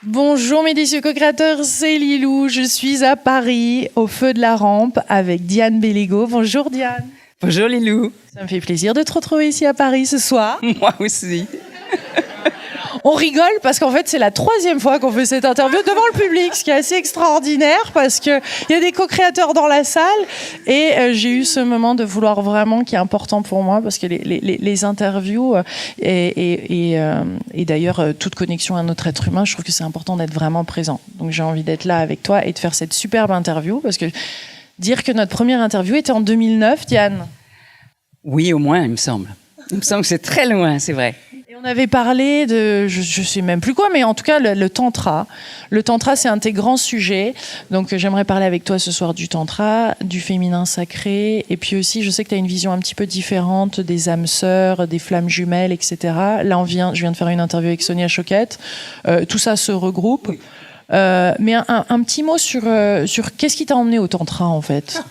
Bonjour mes délicieux co-créateurs, c'est Lilou. Je suis à Paris, au feu de la rampe, avec Diane Béligo. Bonjour Diane. Bonjour Lilou. Ça me fait plaisir de te retrouver ici à Paris ce soir. Moi aussi. On rigole parce qu'en fait c'est la 3e fois qu'on fait cette interview devant le public, ce qui est assez extraordinaire parce qu'il y a des co-créateurs dans la salle et j'ai eu ce moment de vouloir vraiment, qui est important pour moi, parce que les interviews et d'ailleurs toute connexion à notre être humain, je trouve que c'est important d'être vraiment présent. Donc j'ai envie d'être là avec toi et de faire cette superbe interview, parce que dire que notre première interview était en 2009, Diane. Oui, au moins, il me semble. Il me semble que c'est très loin, c'est vrai. On avait parlé de, je sais même plus quoi, mais en tout cas le tantra. Le tantra, c'est un de tes grands sujets. Donc j'aimerais parler avec toi ce soir du tantra, du féminin sacré, et puis aussi, je sais que tu as une vision un petit peu différente des âmes sœurs, des flammes jumelles, etc. Là, je viens de faire une interview avec Sonia Choquette. Tout ça se regroupe. Oui. Mais un petit mot sur qu'est-ce qui t'a emmené au tantra, en fait.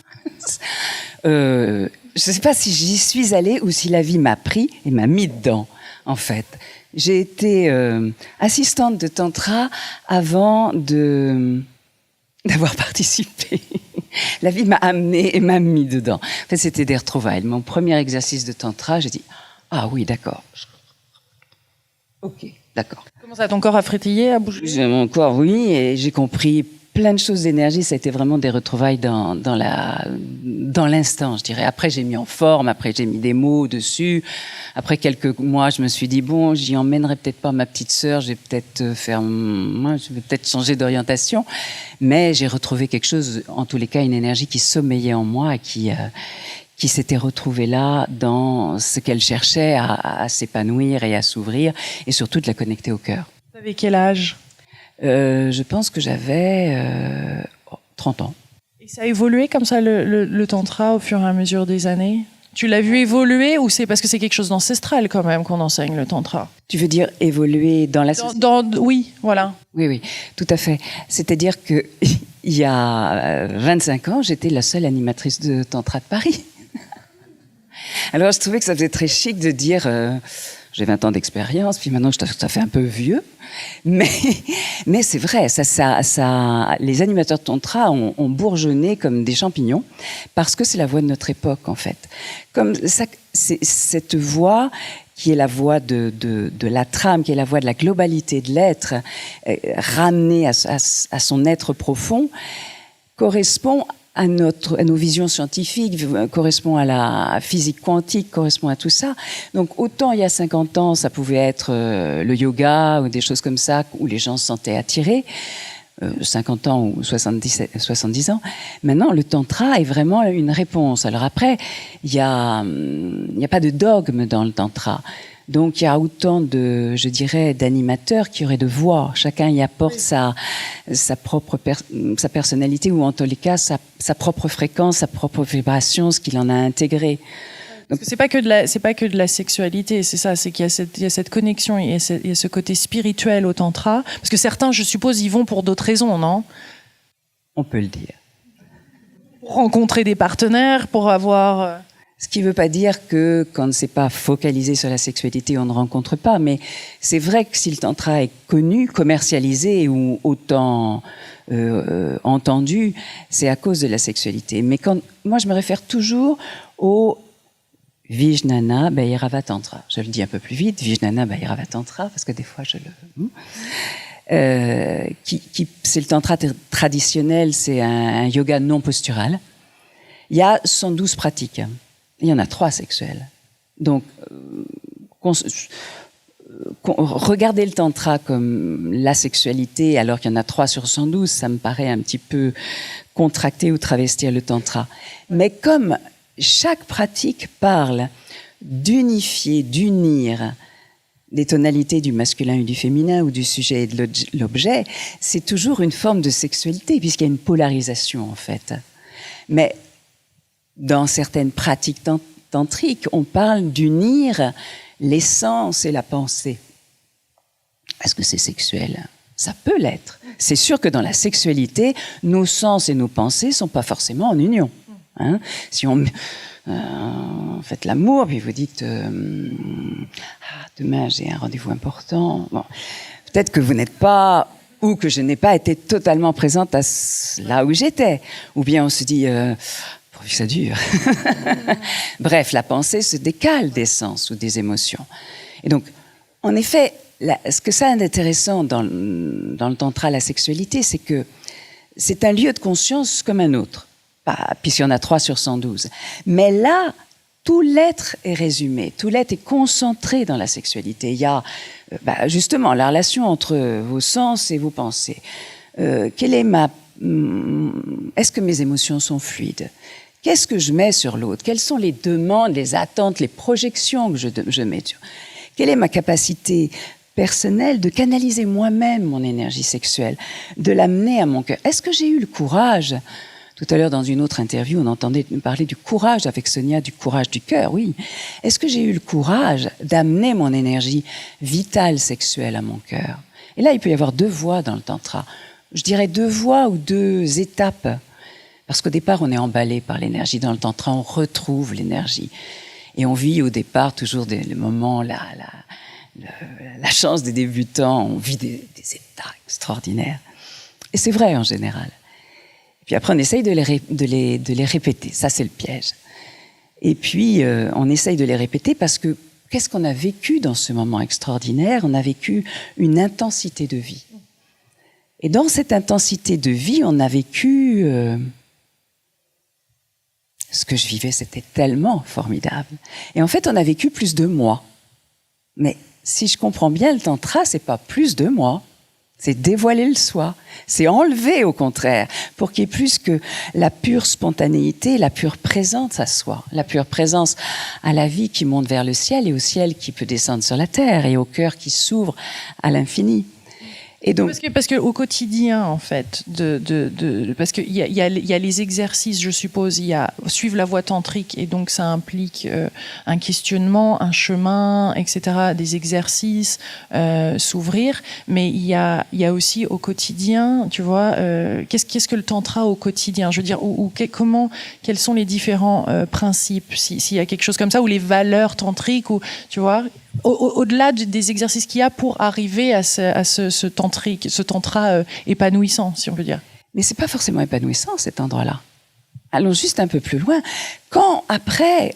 Je ne sais pas si j'y suis allée ou si la vie m'a pris et m'a mis dedans. En fait, j'ai été assistante de tantra avant d'avoir participé. La vie m'a amenée et m'a mis dedans. En fait, c'était des retrouvailles. Mon premier exercice de tantra, j'ai dit « Ah oui, d'accord. Ok, d'accord. » Comment ça, ton corps a frétillé, a bougé? Mon corps, oui, et j'ai compris plein de choses d'énergie. Ça a été vraiment des retrouvailles dans l'instant, je dirais. Après, j'ai mis en forme, après j'ai mis des mots dessus. Après quelques mois, je me suis dit, bon, j'y emmènerai peut-être pas ma petite sœur, je vais peut-être changer d'orientation. Mais j'ai retrouvé quelque chose, en tous les cas, une énergie qui sommeillait en moi et qui s'était retrouvée là dans ce qu'elle cherchait à s'épanouir et à s'ouvrir, et surtout de la connecter au cœur. Tu avais quel âge? Je pense que j'avais 30 ans. Et ça a évolué comme ça, le tantra, au fur et à mesure des années? Tu l'as vu évoluer, ou c'est parce que c'est quelque chose d'ancestral quand même qu'on enseigne le tantra? Tu veux dire évoluer dans la société? Oui, voilà. Oui, tout à fait. C'est-à-dire que il y a 25 ans, j'étais la seule animatrice de tantra de Paris. Alors je trouvais que ça faisait très chic de dire... j'ai 20 ans d'expérience, puis maintenant ça fait un peu vieux. Mais c'est vrai, les animateurs de tantra ont bourgeonné comme des champignons, parce que c'est la voix de notre époque, en fait. Comme ça, c'est cette voix qui est la voix de la trame, qui est la voix de la globalité de l'être, ramenée à son être profond, correspond à nos visions scientifiques, correspond à la physique quantique, correspond à tout ça. Donc autant il y a 50 ans, ça pouvait être le yoga ou des choses comme ça, où les gens se sentaient attirés, 50 ans ou 70 ans. Maintenant, le tantra est vraiment une réponse. Alors après, il y a pas de dogme dans le tantra. Donc il y a autant je dirais, d'animateurs qui auraient de voix. Chacun y apporte sa personnalité, ou en tous les cas sa propre fréquence, sa propre vibration, ce qu'il en a intégré. Donc c'est pas que de la sexualité, c'est ça, c'est qu'il y a cette connexion, il y a ce côté spirituel au tantra, parce que certains, je suppose, y vont pour d'autres raisons, non? On peut le dire. Pour rencontrer des partenaires, pour avoir... Ce qui ne veut pas dire que quand c'est pas focalisé sur la sexualité, on ne rencontre pas. Mais c'est vrai que si le tantra est connu, commercialisé ou autant entendu, c'est à cause de la sexualité. Mais moi, je me réfère toujours au Vijnana Bhairava Tantra. Je le dis un peu plus vite, Vijnana Bhairava Tantra, parce que des fois je le... c'est le tantra traditionnel, c'est un yoga non postural. Il y a 112 pratiques. Il y en a 3 sexuelles. Donc, regarder le tantra comme la sexualité, alors qu'il y en a 3 sur 112, ça me paraît un petit peu contracter ou travestir le tantra. Mais comme chaque pratique parle d'unifier, d'unir des tonalités du masculin et du féminin, ou du sujet et de l'objet, c'est toujours une forme de sexualité, puisqu'il y a une polarisation, en fait. Mais dans certaines pratiques tantriques, on parle d'unir l'essence et la pensée. Est-ce que c'est sexuel? Ça peut l'être. C'est sûr que dans la sexualité, nos sens et nos pensées ne sont pas forcément en union. Hein? Si on faites l'amour, puis vous dites demain j'ai un rendez-vous important. Bon, peut-être que vous n'êtes pas ou que je n'ai pas été totalement présente là où j'étais. Ou bien on se dit, pourvu que ça dure. Bref, la pensée se décale des sens ou des émotions. Et donc, en effet, ce que ça a d'intéressant dans le tantra, la sexualité, c'est que c'est un lieu de conscience comme un autre. Puisqu'il y en a 3 sur 112. Mais là, tout l'être est résumé, tout l'être est concentré dans la sexualité. Il y a justement la relation entre vos sens et vos pensées. Est-ce que mes émotions sont fluides? Qu'est-ce que je mets sur l'autre? Quelles sont les demandes, les attentes, les projections que je mets sur? Quelle est ma capacité personnelle de canaliser moi-même mon énergie sexuelle, de l'amener à mon cœur? Est-ce que j'ai eu le courage? Tout à l'heure, dans une autre interview, on entendait parler du courage avec Sonia, du courage du cœur, oui. Est-ce que j'ai eu le courage d'amener mon énergie vitale sexuelle à mon cœur? Et là, il peut y avoir 2 voies dans le tantra. Je dirais 2 voies ou 2 étapes. Parce qu'au départ, on est emballé par l'énergie. Dans le tantra, on retrouve l'énergie. Et on vit au départ toujours le moment, la chance des débutants. On vit des états extraordinaires. Et c'est vrai en général. Puis après, on essaye de les répéter. Ça, c'est le piège. Et puis, on essaye de les répéter parce que qu'est-ce qu'on a vécu dans ce moment extraordinaire? On a vécu une intensité de vie. Et dans cette intensité de vie, on a vécu... ce que je vivais, c'était tellement formidable. Et en fait, on a vécu plus de moi. Mais si je comprends bien le tantra, c'est pas plus de moi. C'est dévoiler le soi, c'est enlever au contraire, pour qu'il y ait plus que la pure spontanéité, la pure présence à soi, la pure présence à la vie qui monte vers le ciel et au ciel qui peut descendre sur la terre et au cœur qui s'ouvre à l'infini. Et donc, parce que au quotidien, en fait, parce qu'il y a les exercices, je suppose, il y a suivre la voie tantrique, et donc ça implique un questionnement, un chemin, etc., des exercices, s'ouvrir. Mais il y a aussi au quotidien, tu vois, qu'est-ce que le tantra au quotidien? Je veux dire, quels sont les différents principes, s'il y a quelque chose comme ça, ou les valeurs tantriques, ou tu vois. Au-delà des exercices qu'il y a pour arriver à ce tantra épanouissant, si on peut dire. Mais c'est pas forcément épanouissant, cet endroit-là. Allons juste un peu plus loin. Quand, après,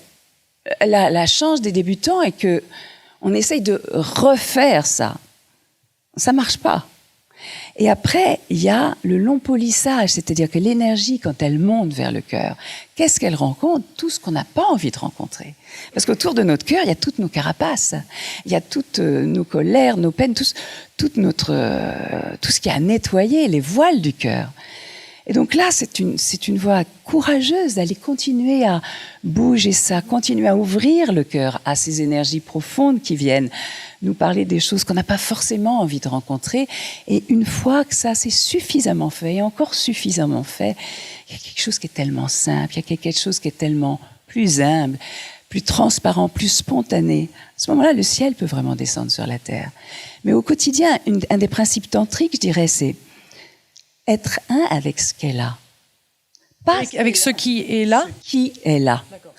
la chance des débutants est que on essaye de refaire ça, ça marche pas. Et après, il y a le long polissage, c'est-à-dire que l'énergie, quand elle monte vers le cœur, qu'est-ce qu'elle rencontre? Tout ce qu'on n'a pas envie de rencontrer. Parce qu'autour de notre cœur, il y a toutes nos carapaces, il y a toutes nos colères, nos peines, tout ce qui a à nettoyer, les voiles du cœur. Et donc là, c'est une voie courageuse d'aller continuer à bouger ça, continuer à ouvrir le cœur à ces énergies profondes qui viennent nous parler des choses qu'on n'a pas forcément envie de rencontrer. Et une fois que ça, c'est suffisamment fait, et encore suffisamment fait, il y a quelque chose qui est tellement simple, il y a quelque chose qui est tellement plus humble, plus transparent, plus spontané. À ce moment-là, le ciel peut vraiment descendre sur la terre. Mais au quotidien, un des principes tantriques, je dirais, c'est être un avec ce qu'est là. Pas avec ce qui est là. Ce qui est là. D'accord.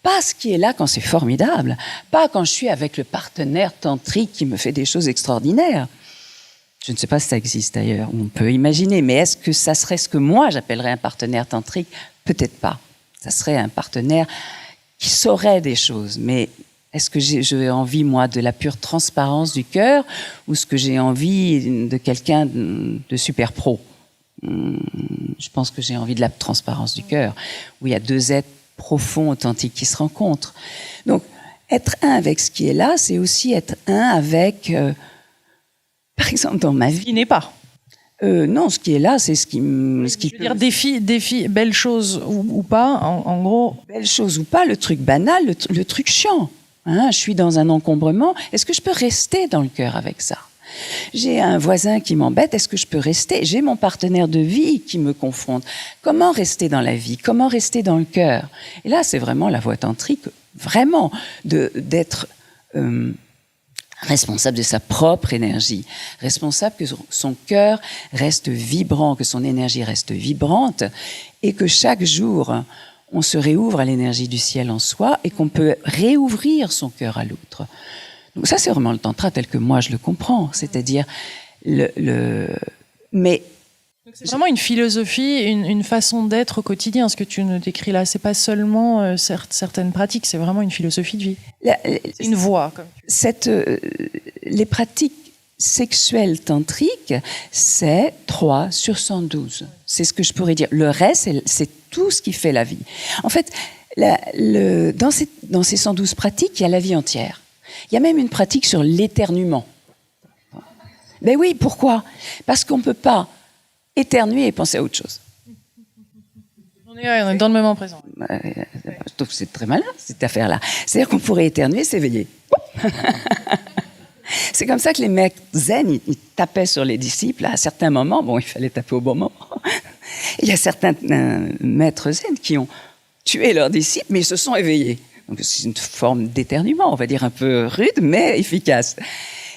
Pas ce qui est là quand c'est formidable. Pas quand je suis avec le partenaire tantrique qui me fait des choses extraordinaires. Je ne sais pas si ça existe d'ailleurs, on peut imaginer. Mais est-ce que ça serait ce que moi j'appellerais un partenaire tantrique? Peut-être pas. Ça serait un partenaire qui saurait des choses. Mais est-ce que j'ai envie, moi, de la pure transparence du cœur, ou est-ce que j'ai envie de quelqu'un de super pro? Je pense que j'ai envie de la transparence du cœur, où il y a 2 êtres profonds, authentiques qui se rencontrent. Donc, être un avec ce qui est là, c'est aussi être un avec, par exemple, dans ma vie. Qui n'est pas. Non, ce qui est là, c'est ce qui... Je veux dire, défi, belle chose ou pas, en gros. Belle chose ou pas, le truc banal, le truc chiant. Hein, je suis dans un encombrement. Est-ce que je peux rester dans le cœur avec ça? J'ai un voisin qui m'embête, est-ce que je peux rester? J'ai mon partenaire de vie qui me confronte. Comment rester dans la vie? Comment rester dans le cœur? Et là, c'est vraiment la voie tantrique, vraiment, d'être responsable de sa propre énergie, responsable que son cœur reste vibrant, que son énergie reste vibrante, et que chaque jour, on se réouvre à l'énergie du ciel en soi, et qu'on peut réouvrir son cœur à l'autre. Donc ça, c'est vraiment le tantra tel que moi je le comprends, c'est-à-dire Mais c'est vraiment une philosophie, une façon d'être au quotidien. Ce que tu nous décris là, c'est pas seulement certaines pratiques, c'est vraiment une philosophie de vie. C'est une voie. Comme tu les pratiques sexuelles tantriques, c'est 3 sur 112. C'est ce que je pourrais dire. Le reste, c'est tout ce qui fait la vie. En fait, dans ces 112 pratiques, il y a la vie entière. Il y a même une pratique sur l'éternuement. Ben oui, pourquoi ? Parce qu'on ne peut pas éternuer et penser à autre chose. On est dans le moment présent. Je trouve que c'est très malin, cette affaire-là. C'est-à-dire qu'on pourrait éternuer et s'éveiller. C'est comme ça que les mecs zen, ils tapaient sur les disciples. À certains moments, bon, il fallait taper au bon moment. Il y a certains maîtres zen qui ont tué leurs disciples, mais ils se sont éveillés. Donc c'est une forme d'éternuement, on va dire un peu rude, mais efficace.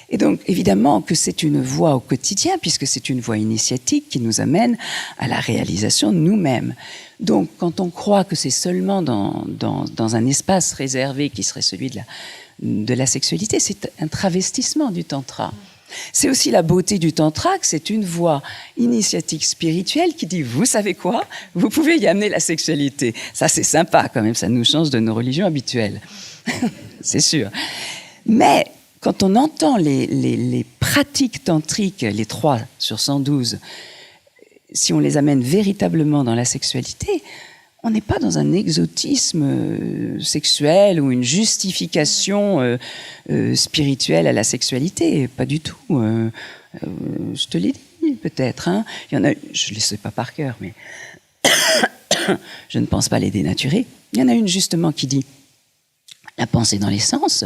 Et donc, évidemment que c'est une voie au quotidien, puisque c'est une voie initiatique qui nous amène à la réalisation de nous-mêmes. Donc, quand on croit que c'est seulement dans un espace réservé qui serait celui de la sexualité, c'est un travestissement du tantra. C'est aussi la beauté du tantra, que c'est une voie initiatique spirituelle qui dit, vous savez quoi ? Vous pouvez y amener la sexualité. Ça, c'est sympa quand même, ça nous change de nos religions habituelles. C'est sûr. Mais quand on entend les pratiques tantriques, les 3 sur 112, si on les amène véritablement dans la sexualité, on n'est pas dans un exotisme sexuel ou une justification spirituelle à la sexualité. Pas du tout. Je te l'ai dit, peut-être. Hein. Il y en a, je ne les sais pas par cœur, mais je ne pense pas les dénaturer. Il y en a une, justement, qui dit « La pensée dans les sens,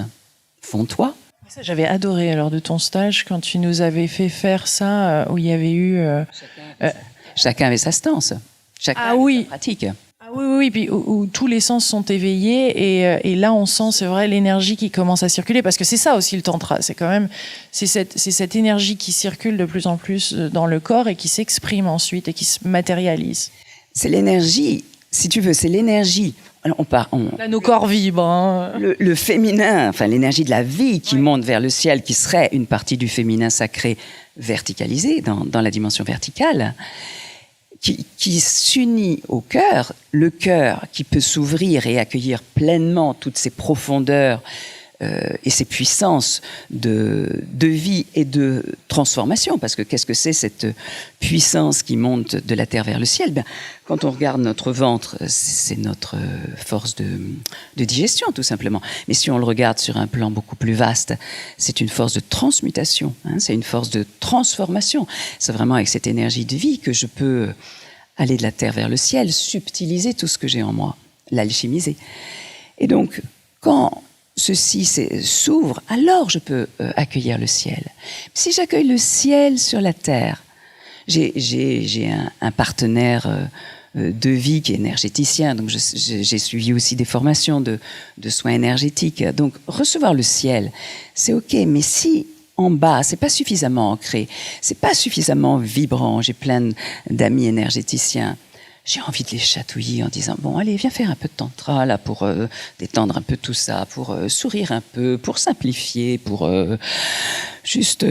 fonds-toi ». Ça, j'avais adoré alors de ton stage quand tu nous avais fait faire ça où il y avait eu chacun avait sa stance, chacun avait sa pratique. Ah oui, puis où tous les sens sont éveillés et là on sent, c'est vrai, l'énergie qui commence à circuler, parce que c'est ça aussi le tantra, c'est quand même c'est cette énergie qui circule de plus en plus dans le corps et qui s'exprime ensuite et qui se matérialise. C'est l'énergie, si tu veux, c'est l'énergie. Là, nos corps vibrent. Hein. Le féminin, enfin l'énergie de la vie qui monte vers le ciel, qui serait une partie du féminin sacré verticalisé dans la dimension verticale, qui s'unit au cœur, le cœur qui peut s'ouvrir et accueillir pleinement toutes ces profondeurs et ces puissances de vie et de transformation. Parce que qu'est-ce que c'est cette puissance qui monte de la terre vers le ciel ? Ben, quand on regarde notre ventre, c'est notre force de digestion, tout simplement. Mais si on le regarde sur un plan beaucoup plus vaste, c'est une force de transmutation, hein, c'est une force de transformation. C'est vraiment avec cette énergie de vie que je peux aller de la terre vers le ciel, subtiliser tout ce que j'ai en moi, l'alchimiser. Et donc, quand ceci s'ouvre, alors je peux accueillir le ciel. Si j'accueille le ciel sur la terre, j'ai un partenaire de vie qui est énergéticien, donc j'ai suivi aussi des formations de soins énergétiques. Donc recevoir le ciel, c'est ok, mais si en bas, c'est pas suffisamment ancré, c'est pas suffisamment vibrant, j'ai plein d'amis énergéticiens, j'ai envie de les chatouiller en disant, bon, allez, viens faire un peu de tantra, là, pour détendre un peu tout ça, pour sourire un peu, pour simplifier, pour juste,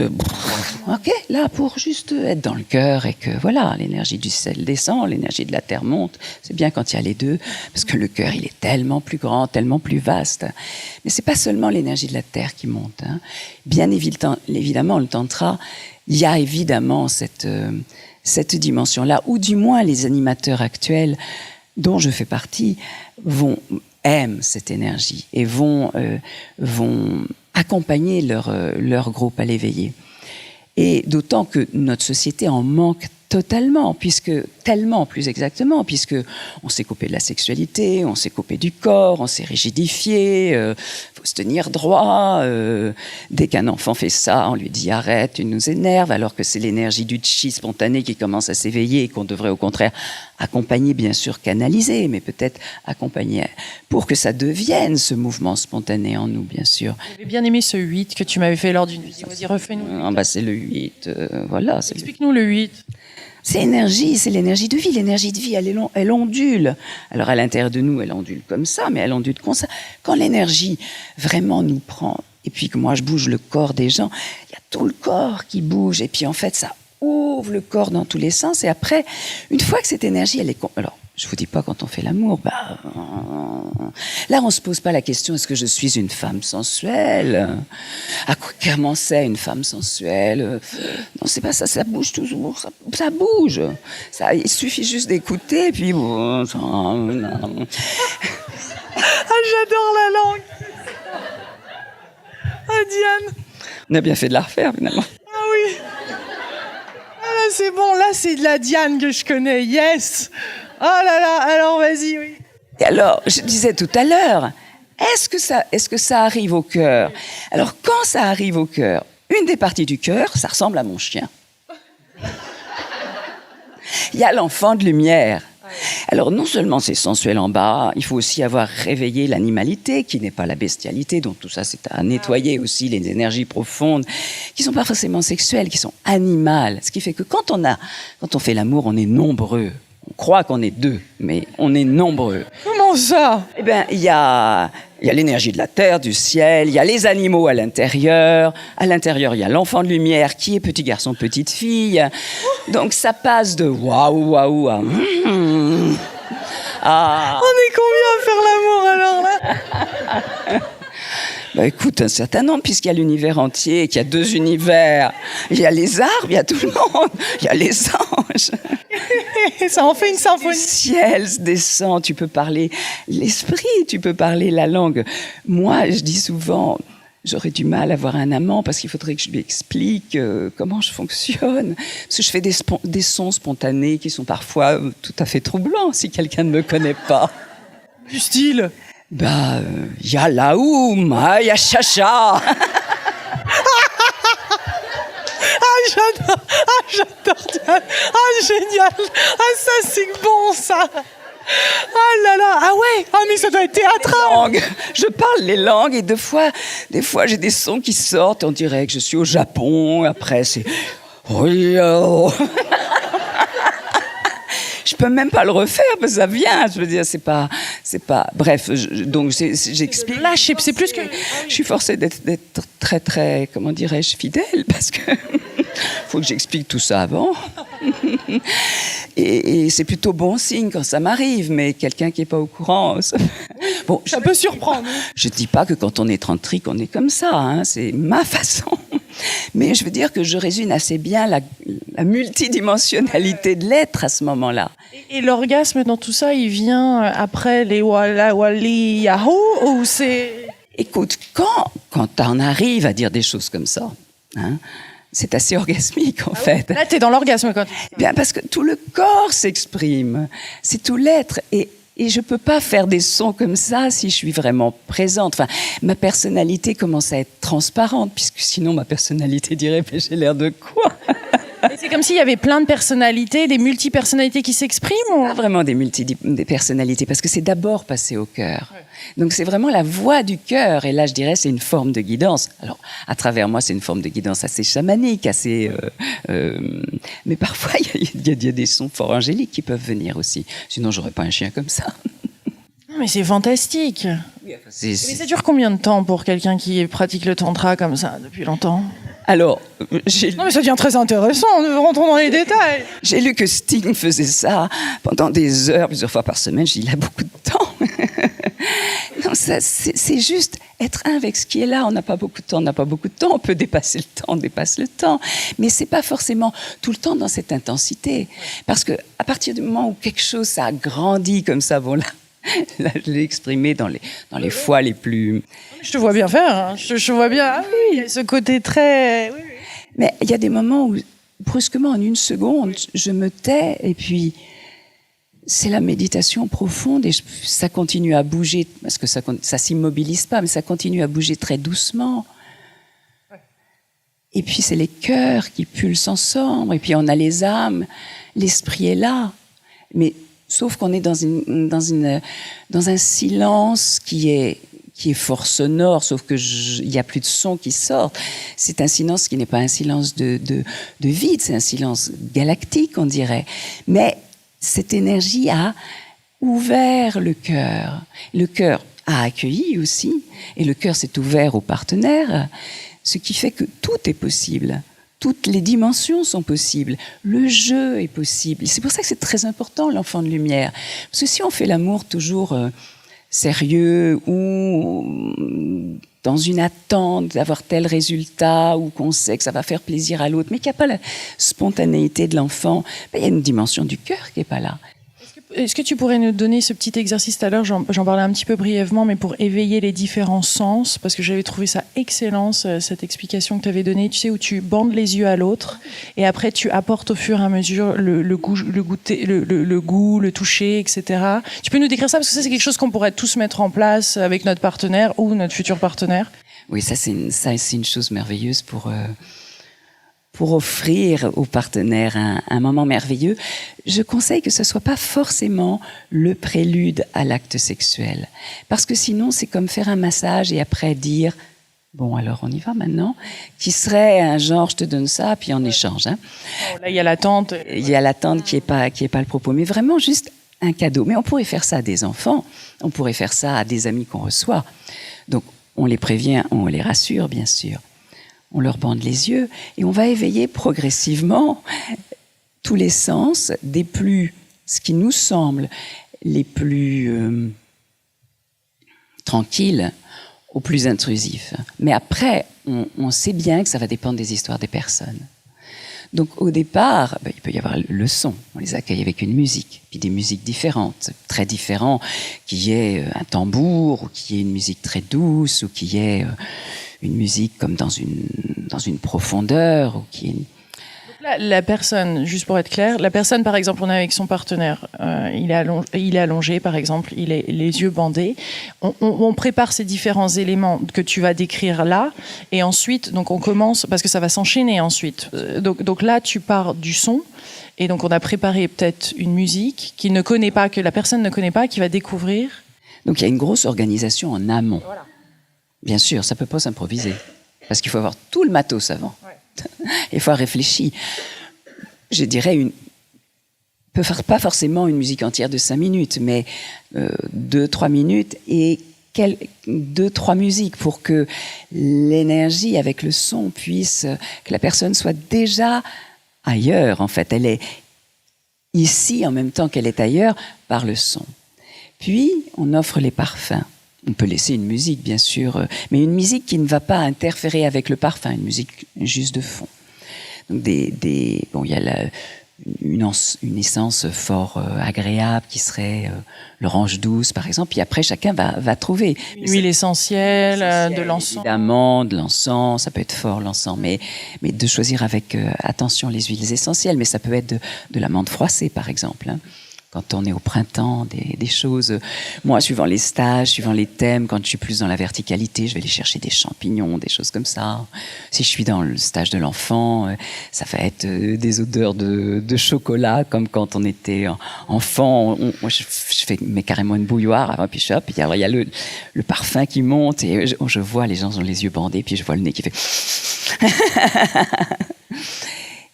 ok, là, pour juste être dans le cœur et que, voilà, l'énergie du ciel descend, l'énergie de la terre monte. C'est bien quand il y a les deux, parce que le cœur, il est tellement plus grand, tellement plus vaste. Mais c'est pas seulement l'énergie de la terre qui monte, hein. Bien évidemment, le tantra, il y a évidemment cette dimension-là, ou du moins les animateurs actuels, dont je fais partie, aiment cette énergie et vont accompagner leur groupe à l'éveiller. Et d'autant que notre société en manque totalement, plus exactement, puisque on s'est coupé de la sexualité, on s'est coupé du corps, on s'est rigidifié, faut se tenir droit. Dès qu'un enfant fait ça, on lui dit arrête, tu nous énerves, alors que c'est l'énergie du chi spontané qui commence à s'éveiller et qu'on devrait au contraire accompagner, bien sûr, canaliser, mais peut-être accompagner pour que ça devienne ce mouvement spontané en nous, bien sûr. J'avais bien aimé ce 8 que tu m'avais fait lors d'une visite. Vas-y, refais-nous. C'est le 8, voilà. Explique-nous le 8. C'est l'énergie de vie. L'énergie de vie, elle ondule. Alors à l'intérieur de nous, elle ondule comme ça, mais elle ondule comme ça. Quand l'énergie vraiment nous prend, et puis que moi je bouge le corps des gens, il y a tout le corps qui bouge, et puis en fait ça ouvre le corps dans tous les sens. Et après, une fois que cette énergie, elle est... Alors, je vous dis pas quand on fait l'amour, là on se pose pas la question est-ce que je suis une femme sensuelle? Comment c'est une femme sensuelle? Non, c'est pas ça, ça bouge toujours, ça bouge. Ça, il suffit juste d'écouter, puis bon, Ah, j'adore la langue. Ah, Diane. On a bien fait de la refaire finalement. Ah oui. Ah là, c'est bon, là c'est de la Diane que je connais, yes. Oh là là, alors vas-y, oui. Et alors, je disais tout à l'heure, est-ce que ça arrive au cœur? Alors, quand ça arrive au cœur, une des parties du cœur, ça ressemble à mon chien. Il y a l'enfant de lumière. Alors, non seulement c'est sensuel en bas, il faut aussi avoir réveillé l'animalité, qui n'est pas la bestialité, donc tout ça, c'est à nettoyer aussi les énergies profondes, qui sont pas forcément sexuelles, qui sont animales. Ce qui fait que quand on fait l'amour, on est nombreux. On croit qu'on est deux, mais on est nombreux. Comment ça? Eh bien, il y a l'énergie de la terre, du ciel, il y a les animaux à l'intérieur. À l'intérieur, il y a l'enfant de lumière qui est petit garçon, petite fille. Donc, ça passe de waouh, waouh à... Ah. On est combien à faire l'amour alors là? Bah écoute, un certain nombre, puisqu'il y a l'univers entier, qu'il y a 2 univers. Il y a les arbres, il y a tout le monde. Il y a les anges. Ça en fait une symphonie. Le ciel se descend, tu peux parler l'esprit, tu peux parler la langue. Moi, je dis souvent, j'aurais du mal à avoir un amant parce qu'il faudrait que je lui explique comment je fonctionne. Parce que je fais des sons spontanés qui sont parfois tout à fait troublants si quelqu'un ne me connaît pas. Du style? Ya Laoum, il y a Chacha. Ah, j'adore Diane. Ah, génial. Ah, ça, c'est bon, ça. Ah là là. Ah ouais. Ah, mais ça doit être théâtral. Je parle les langues et des fois, j'ai des sons qui sortent. On dirait que je suis au Japon. Après, c'est... Je peux même pas le refaire parce que ça vient. Je veux dire, c'est pas. Bref, donc j'explique. Là, c'est plus que. Je suis forcée d'être très, très, comment dirais-je, fidèle parce que faut que j'explique tout ça avant. Et c'est plutôt bon signe quand ça m'arrive, mais quelqu'un qui est pas au courant, ça peut surprendre. Je dis pas que quand on est tantrique, on est comme ça. Hein, c'est ma façon. Mais je veux dire que je résume assez bien la multidimensionnalité de l'être à ce moment-là. Et l'orgasme dans tout ça, il vient après les walla wali yahoo ou c'est... Écoute, quand on arrive à dire des choses comme ça, hein, c'est assez orgasmique en fait. Là, t'es dans l'orgasme quand... Bien, parce que tout le corps s'exprime, c'est tout l'être et je peux pas faire des sons comme ça si je suis vraiment présente. Enfin, ma personnalité commence à être transparente, puisque sinon ma personnalité dirait « mais j'ai l'air de quoi ?» C'est comme s'il y avait plein de personnalités, des multipersonnalités qui s'expriment ou... Pas vraiment des personnalités, parce que c'est d'abord passé au cœur. Ouais. Donc c'est vraiment la voix du cœur, et là je dirais c'est une forme de guidance. Alors à travers moi c'est une forme de guidance assez chamanique, assez... mais parfois il y a des sons fort angéliques qui peuvent venir aussi. Sinon j'aurais pas un chien comme ça. Mais c'est fantastique. Mais ça dure combien de temps pour quelqu'un qui pratique le tantra comme ça depuis longtemps? Alors, non mais ça devient très intéressant, rentrons dans les détails. J'ai lu que Sting faisait ça pendant des heures, plusieurs fois par semaine. J'ai dit, il a beaucoup de temps. Non, c'est juste être un avec ce qui est là. On n'a pas beaucoup de temps, on peut dépasser le temps, on dépasse le temps. Mais c'est pas forcément tout le temps dans cette intensité. Parce que à partir du moment où quelque chose, ça a grandi comme ça, bon là, je l'ai exprimé dans les fois les plus... Je te vois bien faire, hein. Je vois bien, ah oui, il y a ce côté très... Oui, oui. Mais il y a des moments où, brusquement, en une seconde, je me tais, et puis c'est la méditation profonde, et ça continue à bouger, parce que ça s'immobilise pas, mais ça continue à bouger très doucement. Et puis c'est les cœurs qui pulsent ensemble, et puis on a les âmes, l'esprit est là, mais... Sauf qu'on est dans un silence qui est fort sonore, sauf que il y a plus de son qui sort. C'est un silence qui n'est pas un silence de vide, c'est un silence galactique, on dirait. Mais cette énergie a ouvert le cœur. Le cœur a accueilli aussi, et le cœur s'est ouvert aux partenaires, ce qui fait que tout est possible. toutes les dimensions sont possibles. Le jeu est possible. C'est pour ça que c'est très important, l'enfant de lumière. Parce que si on fait l'amour toujours sérieux ou dans une attente d'avoir tel résultat ou qu'on sait que ça va faire plaisir à l'autre, mais qu'il n'y a pas la spontanéité de l'enfant, il y a une dimension du cœur qui n'est pas là. Est-ce que tu pourrais nous donner ce petit exercice tout à l'heure, j'en parlais un petit peu brièvement, mais pour éveiller les différents sens, parce que j'avais trouvé ça excellent, cette explication que tu avais donnée, tu sais, où tu bandes les yeux à l'autre, et après tu apportes au fur et à mesure le goût, le toucher, etc. Tu peux nous décrire ça, parce que ça c'est quelque chose qu'on pourrait tous mettre en place avec notre partenaire ou notre futur partenaire. Oui, ça c'est une chose merveilleuse pour offrir aux partenaires un moment merveilleux. Je conseille que ce soit pas forcément le prélude à l'acte sexuel. Parce que sinon, c'est comme faire un massage et après dire « Bon, alors on y va maintenant », qui serait un genre « Je te donne ça », puis en échange. Hein. Oh, là, il y a l'attente. Il y a l'attente qui est pas le propos. Mais vraiment juste un cadeau. Mais on pourrait faire ça à des enfants. On pourrait faire ça à des amis qu'on reçoit. Donc, on les prévient, on les rassure, bien sûr. On leur bande les yeux et on va éveiller progressivement tous les sens, ce qui nous semble les plus tranquilles aux plus intrusifs. Mais après, on sait bien que ça va dépendre des histoires des personnes. Donc au départ, il peut y avoir le son, on les accueille avec une musique, puis des musiques différentes, très différentes, qu'il y ait un tambour, ou qu'il y ait une musique très douce, ou qu'il y ait une musique comme dans une profondeur, ou qu'il y ait une... La personne, juste pour être clair, la personne, par exemple, on est avec son partenaire, il est allongé, par exemple, il est les yeux bandés. On prépare ces différents éléments que tu vas décrire là, et ensuite, donc on commence, parce que ça va s'enchaîner ensuite. Donc là, tu pars du son, et donc on a préparé peut-être une musique qu'il ne connaît pas, que la personne ne connaît pas, qui va découvrir. Donc il y a une grosse organisation en amont. Voilà. Bien sûr, ça peut pas s'improviser, parce qu'il faut avoir tout le matos avant. Ouais. Il faut réfléchir. Je dirais pas forcément une musique entière de 5 minutes, mais 2-3 minutes et 2-3 musiques pour que l'énergie avec le son puisse, que la personne soit déjà ailleurs. En fait, elle est ici en même temps qu'elle est ailleurs par le son. Puis, on offre les parfums. On peut laisser une musique, bien sûr, mais une musique qui ne va pas interférer avec le parfum, une musique juste de fond. Donc il y a une essence fort agréable qui serait l'orange douce, par exemple. Puis après, chacun va trouver. Une huile essentielle, de l'encens. Évidemment, de l'encens, ça peut être fort l'encens, mais de choisir avec attention les huiles essentielles. Mais ça peut être de l'amande froissée, par exemple. Hein. Quand on est au printemps, des choses... Moi, suivant les stages, suivant les thèmes, quand je suis plus dans la verticalité, je vais aller chercher des champignons, des choses comme ça. Si je suis dans le stage de l'enfant, ça va être des odeurs de chocolat, comme quand on était enfant. Je mets carrément une bouilloire, puis hop, puis alors il y a le parfum qui monte, et je vois les gens ont les yeux bandés, puis je vois le nez qui fait...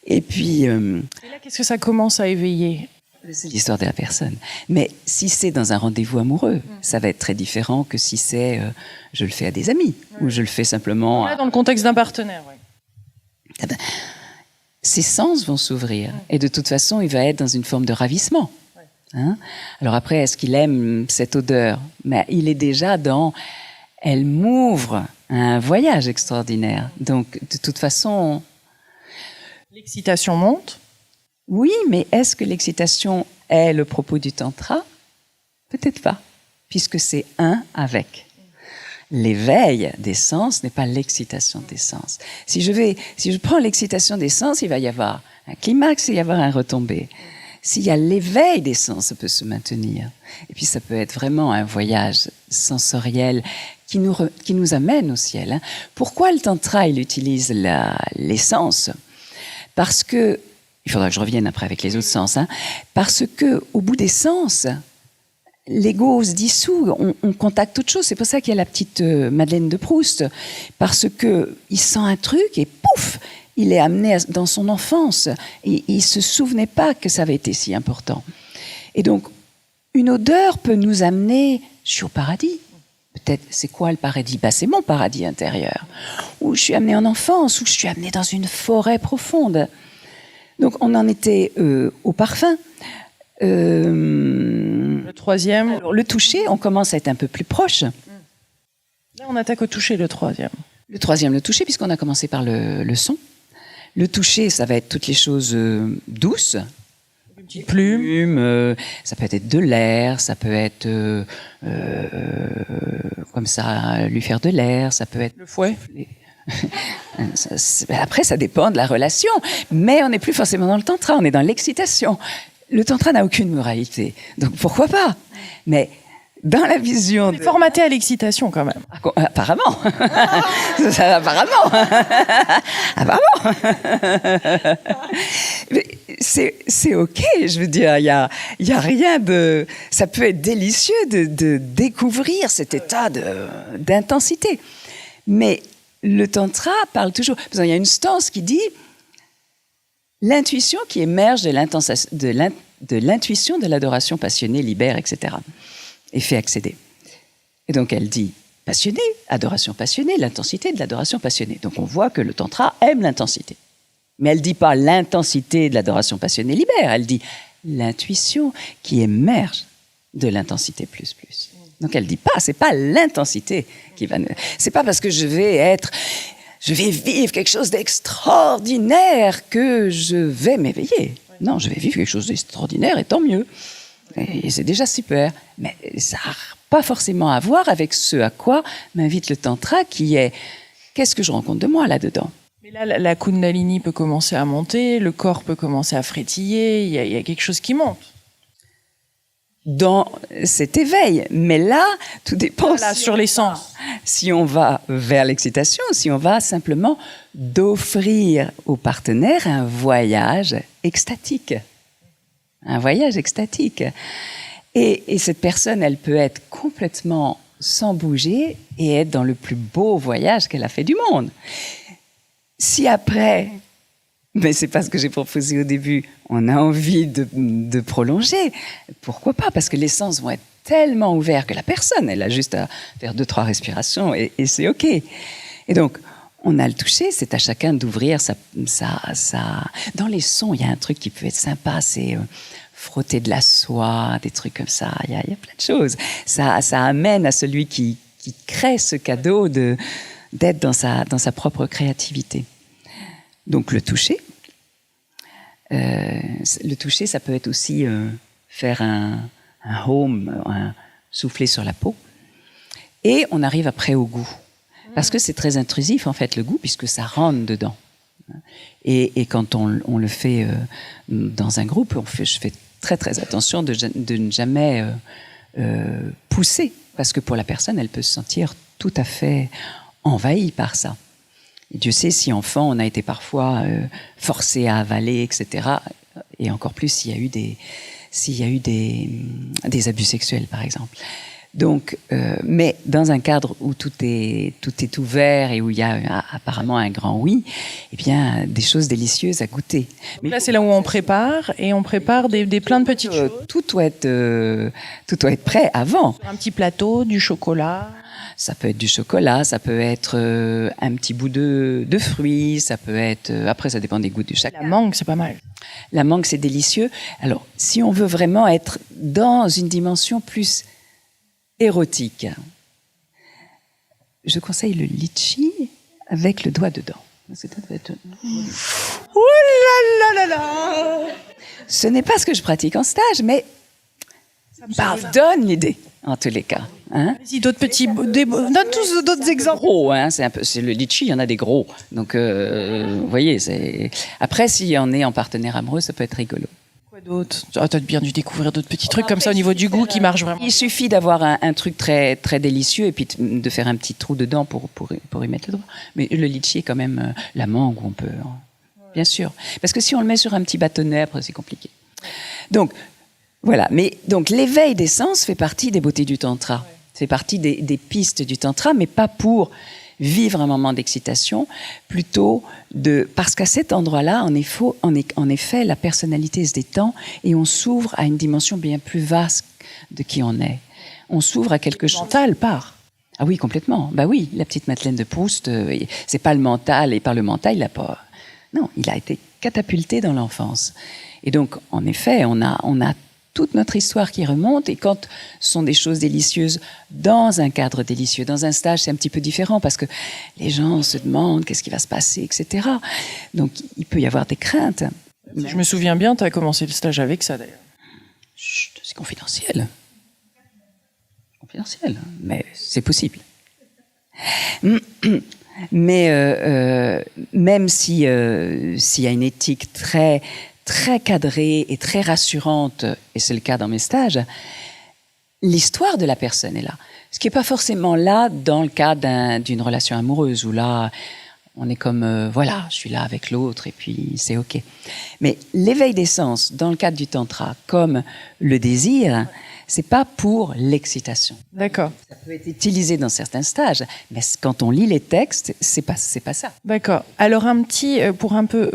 Et puis... Et là, qu'est-ce que ça commence à éveiller ? C'est l'histoire de la personne. Mais si c'est dans un rendez-vous amoureux, ça va être très différent que si c'est je le fais à des amis ou je le fais simplement... Là, dans le contexte d'un partenaire, oui. Ses sens vont s'ouvrir. Et de toute façon, il va être dans une forme de ravissement. Hein? Alors après, est-ce qu'il aime cette odeur ? Mais il est déjà dans... Elle m'ouvre un voyage extraordinaire. Donc, de toute façon... L'excitation monte. Oui, mais est-ce que l'excitation est le propos du tantra ? Peut-être pas, puisque c'est un avec. L'éveil des sens n'est pas l'excitation des sens. Si je prends l'excitation des sens, il va y avoir un climax, il va y avoir un retombé. S'il y a l'éveil des sens, ça peut se maintenir. Et puis ça peut être vraiment un voyage sensoriel qui nous amène au ciel. Hein. Pourquoi le tantra, il utilise les sens ? Parce que il faudra que je revienne après avec les autres sens. Hein. Parce que au bout des sens, l'ego se dissout, on contacte autre chose. C'est pour ça qu'il y a la petite Madeleine de Proust. Parce que il sent un truc et pouf, il est amené dans son enfance. Et il se souvenait pas que ça avait été si important. Et donc, une odeur peut nous amener, je suis au paradis. Peut-être, c'est quoi le paradis? C'est mon paradis intérieur, où je suis amenée en enfance, où je suis amenée dans une forêt profonde. Donc, on en était au parfum. Le troisième. Alors, le toucher, on commence à être un peu plus proche. Là, on attaque au toucher, le troisième. Le troisième, le toucher, puisqu'on a commencé par le son. Le toucher, ça va être toutes les choses douces. Une petite plume. Ça peut être de l'air, ça peut être comme ça, lui faire de l'air, ça peut être... Le fouet. Après, ça dépend de la relation. Mais on n'est plus forcément dans le tantra, on est dans l'excitation. Le tantra n'a aucune moralité, donc pourquoi pas? Mais dans la vision... C'est formaté à l'excitation quand même. Apparemment. Apparemment. Apparemment. C'est OK, je veux dire, il y a rien de... Ça peut être délicieux de découvrir cet état d'intensité. Mais le tantra parle toujours... Il y a une stance qui dit l'intuition qui émerge de l'intuition de l'adoration passionnée libère, etc. et fait accéder. Et donc elle dit passionné, adoration passionnée, l'intensité de l'adoration passionnée. Donc on voit que le tantra aime l'intensité. Mais elle ne dit pas l'intensité de l'adoration passionnée libère, elle dit l'intuition qui émerge de l'intensité plus. Donc elle ne dit pas, c'est pas l'intensité qui va... C'est pas parce que je vais vivre quelque chose d'extraordinaire que je vais m'éveiller. Non, je vais vivre quelque chose d'extraordinaire et tant mieux. Et c'est déjà super. Mais ça n'a pas forcément à voir avec ce à quoi m'invite le tantra, qui est qu'est-ce que je rencontre de moi là-dedans. Mais là, la kundalini peut commencer à monter, le corps peut commencer à frétiller, il y a quelque chose qui monte. Dans cet éveil. Mais là, tout dépend sur les sens. Si on va vers l'excitation, si on va simplement d'offrir au partenaire un voyage extatique. Un voyage extatique. Et cette personne, elle peut être complètement sans bouger et être dans le plus beau voyage qu'elle a fait du monde. Si après, mais c'est pas ce que j'ai proposé au début, on a envie de prolonger, pourquoi pas? Parce que les sens vont être tellement ouverts que la personne, elle a juste à faire 2-3 respirations et c'est OK. Et donc, on a le toucher, c'est à chacun d'ouvrir sa... Dans les sons, il y a un truc qui peut être sympa, c'est frotter de la soie, des trucs comme ça. Il y a plein de choses. Ça amène à celui qui crée ce cadeau d'être dans sa propre créativité. Donc le toucher. Le toucher, ça peut être aussi faire un home, souffler sur la peau. Et on arrive après au goût. Parce que c'est très intrusif, en fait, le goût, puisque ça rentre dedans. Et quand on le fait dans un groupe, je fais très, très attention de ne jamais pousser. Parce que pour la personne, elle peut se sentir tout à fait envahie par ça. Et Dieu sait si enfant, on a été parfois forcé à avaler, etc. Et encore plus s'il y a eu des abus sexuels, par exemple. Donc, mais dans un cadre où tout est ouvert et où il y a apparemment un grand oui, eh bien, des choses délicieuses à goûter. Mais là, c'est là où on prépare des plein de petites choses. Tout doit être prêt avant. Un petit plateau, du chocolat. Ça peut être du chocolat, ça peut être un petit bout de fruits, ça peut être... après, ça dépend des goûts de chacun. La mangue, c'est pas mal. La mangue, c'est délicieux. Alors, si on veut vraiment être dans une dimension plus érotique, je conseille le litchi avec le doigt dedans. Oh là là là là! Ce n'est pas ce que je pratique en stage, mais donne l'idée, en tous les cas. Hein? Vas-y, d'autres petits... Donne tous d'autres exemples. Gros, hein, c'est le litchi, il y en a des gros. Donc, vous voyez, après, si on est en partenaire amoureux, ça peut être rigolo. Quoi d'autre? T'as bien dû découvrir d'autres petits trucs comme ça au niveau du goût qui marchent vraiment. Il suffit d'avoir un truc très, très délicieux et puis de faire un petit trou dedans pour y mettre le doigt. Mais le litchi est quand même la mangue où on peut... Bien sûr. Parce que si on le met sur un petit bâtonnet, après, c'est compliqué. Donc, voilà. Mais donc, l'éveil des sens fait partie des beautés du tantra. C'est partie des pistes du tantra, mais pas pour vivre un moment d'excitation, plutôt parce qu'à cet endroit-là, en effet, la personnalité se détend et on s'ouvre à une dimension bien plus vaste de qui on est. On s'ouvre à quelque chose. Mental part. Ah oui, complètement. Bah oui, la petite Madeleine de Proust, c'est pas le mental, et par le mental, il a pas... Non, il a été catapulté dans l'enfance. Et donc, en effet, on a toute notre histoire qui remonte, et quand ce sont des choses délicieuses dans un cadre délicieux, dans un stage, c'est un petit peu différent, parce que les gens se demandent qu'est-ce qui va se passer, etc. Donc, il peut y avoir des craintes. Je me souviens bien, tu as commencé le stage avec ça, d'ailleurs. Chut, c'est confidentiel. Confidentiel, mais c'est possible. Mais même s'il y a une éthique très cadrée et très rassurante, et c'est le cas dans mes stages, l'histoire de la personne est là. Ce qui n'est pas forcément là dans le cas d'une relation amoureuse, où là, on est comme, voilà, je suis là avec l'autre, et puis c'est OK. Mais l'éveil des sens, dans le cadre du tantra, comme le désir, c'est pas pour l'excitation. D'accord. Ça peut être utilisé dans certains stages, mais quand on lit les textes, c'est pas ça. D'accord. Alors pour un peu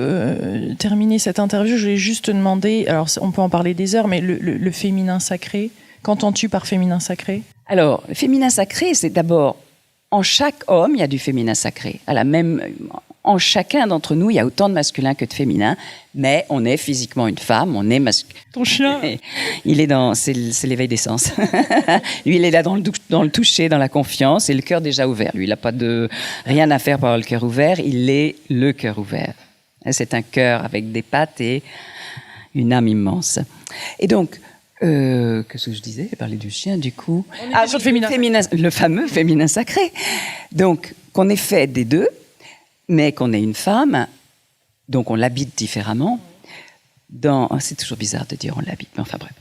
terminer cette interview, je voulais juste te demander, alors on peut en parler des heures, mais le féminin sacré, qu'entends-tu par féminin sacré? Alors, le féminin sacré, c'est d'abord, en chaque homme, il y a du féminin sacré. En chacun d'entre nous, il y a autant de masculin que de féminin, mais on est physiquement une femme, on est masculin. Ton chien, c'est l'éveil des sens. Lui, il est là dans le toucher, dans la confiance, et le cœur déjà ouvert. Lui, il n'a pas rien à faire par le cœur ouvert, il est le cœur ouvert. C'est un cœur avec des pattes et une âme immense. Et donc, qu'est-ce que je disais? Je parlais du chien, du coup. Sur le féminin. Le fameux féminin sacré. Donc, qu'on est fait des deux, mais qu'on est une femme, donc on l'habite différemment. C'est toujours bizarre de dire on l'habite, mais enfin bref.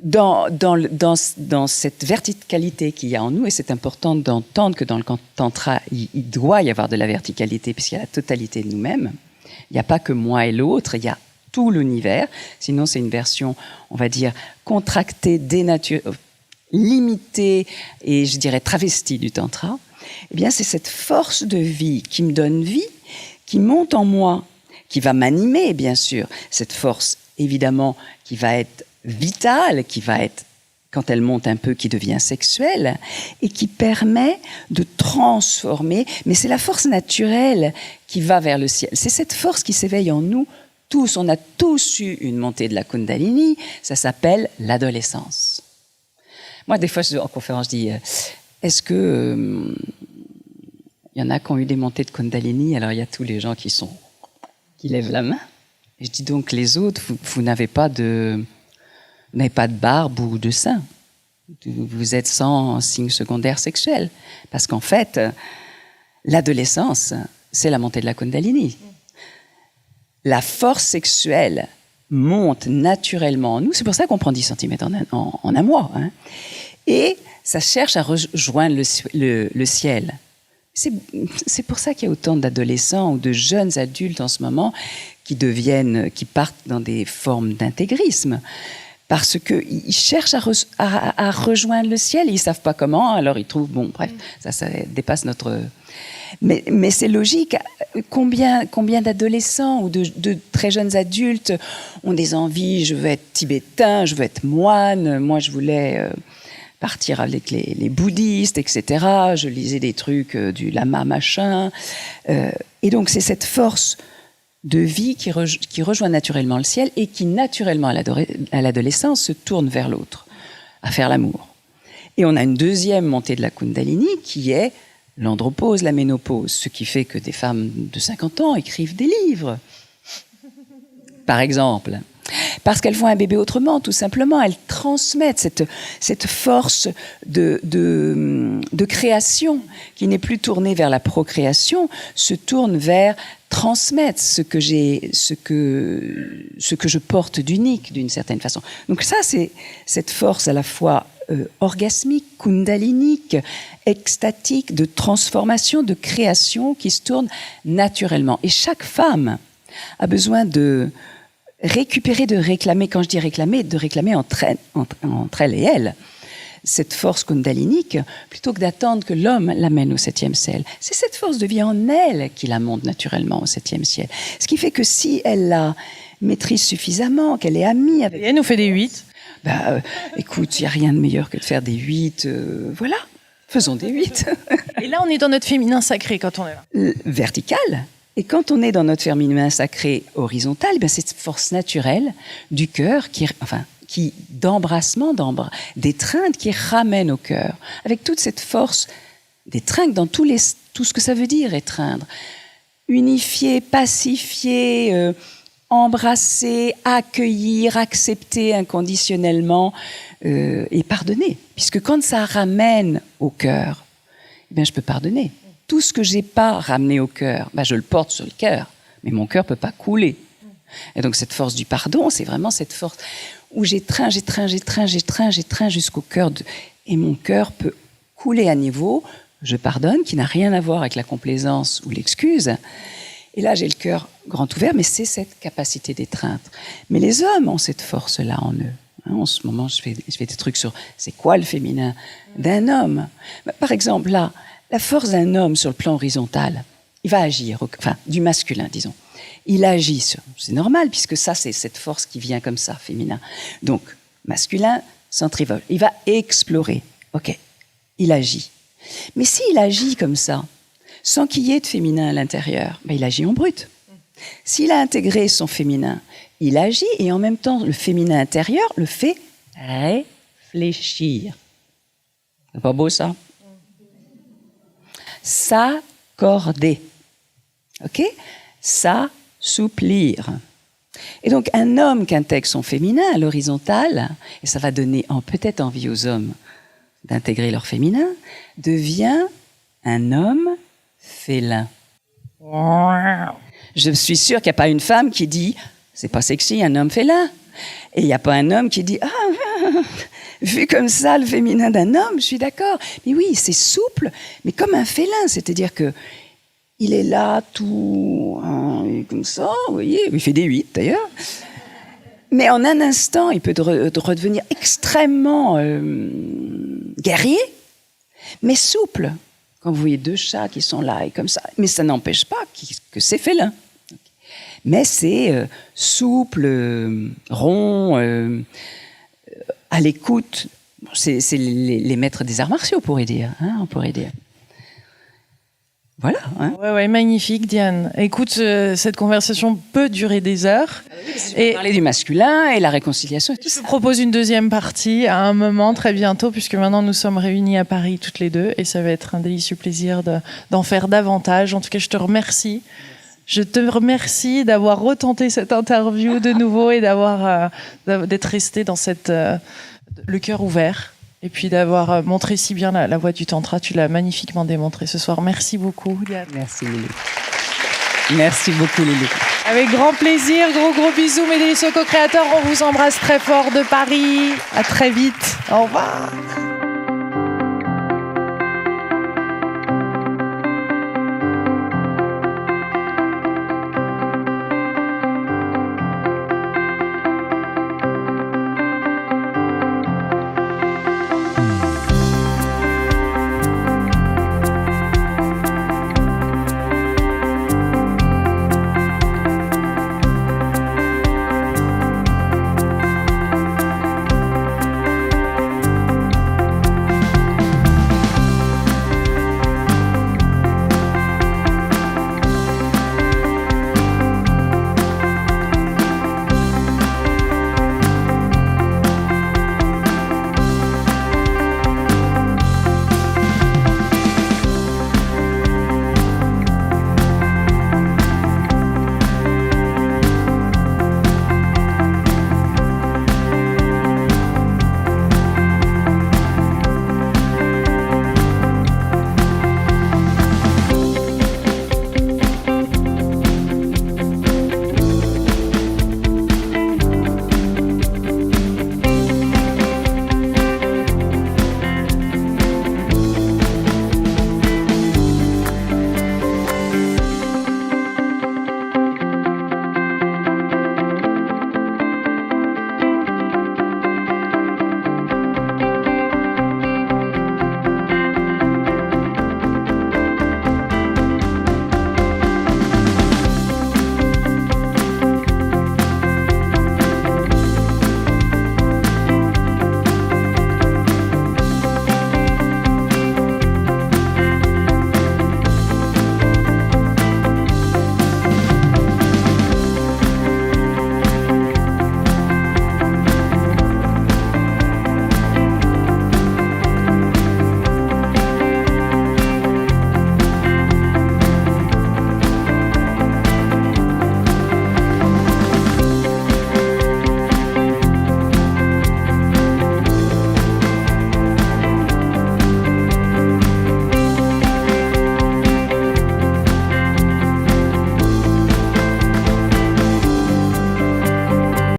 Dans cette verticalité qu'il y a en nous, et c'est important d'entendre que dans le tantra, il doit y avoir de la verticalité, puisqu'il y a la totalité de nous-mêmes. Il n'y a pas que moi et l'autre, il y a tout l'univers. Sinon, c'est une version, on va dire, contractée, limitée et, je dirais, travestie du tantra. Eh bien, c'est cette force de vie qui me donne vie, qui monte en moi, qui va m'animer, bien sûr. Cette force, évidemment, qui va être vitale, qui va être, quand elle monte un peu, qui devient sexuelle, et qui permet de transformer. Mais c'est la force naturelle qui va vers le ciel. C'est cette force qui s'éveille en nous tous. On a tous eu une montée de la Kundalini. Ça s'appelle l'adolescence. Moi, des fois, en conférence, je dis... Est-ce que y en a qui ont eu des montées de Kundalini? Alors il y a tous les gens qui lèvent la main. Et je dis donc les autres, vous n'avez pas de barbe ou de sein. Vous êtes sans signe secondaire sexuel, parce qu'en fait, l'adolescence, c'est la montée de la Kundalini. La force sexuelle monte naturellement en nous. C'est pour ça qu'on prend 10 cm en un mois. Hein. Et ça cherche à rejoindre le ciel. C'est pour ça qu'il y a autant d'adolescents ou de jeunes adultes en ce moment qui partent dans des formes d'intégrisme. Parce qu'ils cherchent à rejoindre le ciel, et ils ne savent pas comment, alors ils trouvent, bon, bref, ça dépasse notre... Mais c'est logique, combien d'adolescents ou de très jeunes adultes ont des envies, je veux être tibétain, je veux être moine, moi je voulais... partir avec les bouddhistes, etc. Je lisais des trucs du lama machin. Et donc, c'est cette force de vie qui rejoint naturellement le ciel et qui, naturellement, à l'adolescence, se tourne vers l'autre, à faire l'amour. Et on a une deuxième montée de la Kundalini qui est l'andropause, la ménopause, ce qui fait que des femmes de 50 ans écrivent des livres, par exemple. Parce qu'elles font un bébé autrement, tout simplement. Elles transmettent cette force de création qui n'est plus tournée vers la procréation, se tourne vers transmettre ce que je porte d'unique, d'une certaine façon. Donc ça, c'est cette force à la fois orgasmique, kundalinique, extatique, de transformation, de création qui se tourne naturellement. Et chaque femme a besoin de récupérer, de réclamer, quand je dis réclamer, de réclamer entre elle et elle, cette force kundalinique, plutôt que d'attendre que l'homme l'amène au 7e ciel. C'est cette force de vie en elle qui la monte naturellement au 7e ciel. Ce qui fait que si elle la maîtrise suffisamment, qu'elle est amie avec... Et elle nous fait des 8. Écoute, il n'y a rien de meilleur que de faire des 8. Voilà, faisons des 8. Et là, on est dans notre féminin sacré quand on est là. Vertical. Et quand on est dans notre féminin sacré horizontal, c'est cette force naturelle du cœur qui d'embrassement, d'étreinte qui ramène au cœur, avec toute cette force d'étreinte dans tout ce que ça veut dire étreindre. Unifier, pacifier, embrasser, accueillir, accepter inconditionnellement et pardonner. Puisque quand ça ramène au cœur, je peux pardonner. Tout ce que j'ai pas ramené au cœur, je le porte sur le cœur, mais mon cœur peut pas couler. Et donc cette force du pardon, c'est vraiment cette force où j'étreins jusqu'au cœur et mon cœur peut couler à niveau. Je pardonne, qui n'a rien à voir avec la complaisance ou l'excuse. Et là, j'ai le cœur grand ouvert, mais c'est cette capacité d'étreinte. Mais les hommes ont cette force-là en eux. En ce moment, je fais des trucs sur c'est quoi le féminin d'un homme. Par exemple, là, la force d'un homme sur le plan horizontal, il va agir, du masculin, disons. Il agit, c'est normal, puisque ça, c'est cette force qui vient comme ça, féminin. Donc, masculin, centrivole. Il va explorer. OK, il agit. Mais s'il agit comme ça, sans qu'il y ait de féminin à l'intérieur, il agit en brut. S'il a intégré son féminin, il agit et en même temps, le féminin intérieur le fait réfléchir. C'est pas beau ça? S'accorder. OK? S'assouplir. Et donc, un homme qui intègre son féminin à l'horizontale, et ça va donner peut-être envie aux hommes d'intégrer leur féminin, devient un homme félin. Je suis sûre qu'il n'y a pas une femme qui dit « c'est pas sexy, un homme félin ». Et il n'y a pas un homme qui dit « ah, vu comme ça, le féminin d'un homme, je suis d'accord ». Mais oui, c'est souple, mais comme un félin, c'est-à-dire que il est là, tout comme ça, vous voyez, il fait des 8 d'ailleurs. Mais en un instant, il peut redevenir extrêmement guerrier, mais souple. Quand vous voyez 2 chats qui sont là et comme ça, mais ça n'empêche pas que c'est félin. Mais c'est souple, rond, à l'écoute. C'est les maîtres des arts martiaux, on pourrait dire. Voilà. Ouais, magnifique, Diane. Écoute, cette conversation peut durer des heures. Et parler du masculin et la réconciliation et tout ça. Je propose une deuxième partie à un moment très bientôt, puisque maintenant nous sommes réunis à Paris toutes les deux, et ça va être un délicieux plaisir d'en faire davantage. En tout cas, je te remercie. Je te remercie d'avoir retenté cette interview de nouveau et d'être resté dans le cœur ouvert. Et puis d'avoir montré si bien la voie du tantra, tu l'as magnifiquement démontré ce soir. Merci beaucoup, Diane. Merci, Lily. Merci beaucoup, Lily. Avec grand plaisir, gros bisous, mes délicieux co-créateurs. On vous embrasse très fort de Paris. À très vite. Au revoir.